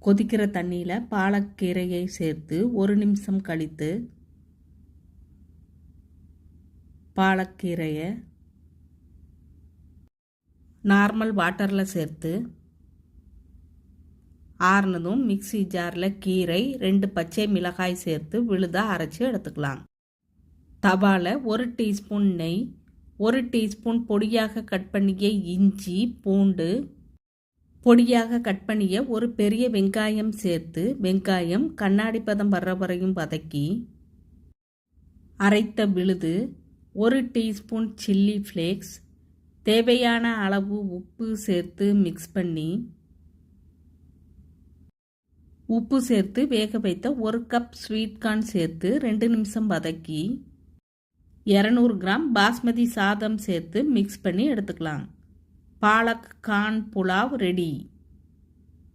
கொதிக்கிற தண்ணியில் பாலக்கீரையை சேர்த்து 1 நிமிஷம் கழித்து பாலக்கீரையை நார்மல் வாட்டரில் சேர்த்து ஆறுனதும் மிக்ஸி ஜாரில் கீரை 2 பச்சை மிளகாய் சேர்த்து விழுதாக அரைச்சி எடுத்துக்கலாம். தவாவில் 1 டீஸ்பூன் நெய், 1 டீஸ்பூன் பொடியாக கட் பண்ணிய இஞ்சி பூண்டு, பொடியாக கட் பண்ணிய ஒரு பெரிய வெங்காயம் சேர்த்து வெங்காயம் கண்ணாடி பதம் வர்ற வரையும் வதக்கி அரைத்த விழுது, 1 டீஸ்பூன் சில்லி ஃப்ளேக்ஸ், தேவையான அளவு உப்பு சேர்த்து மிக்ஸ் பண்ணி உப்பு சேர்த்து வேக வைத்த 1 கப் ஸ்வீட் கார்ன் சேர்த்து 2 நிமிஷம் வதக்கி 200 கிராம் பாஸ்மதி சாதம் சேர்த்து மிக்ஸ் பண்ணி எடுத்துக்கலாம். Palak corn pulao ready.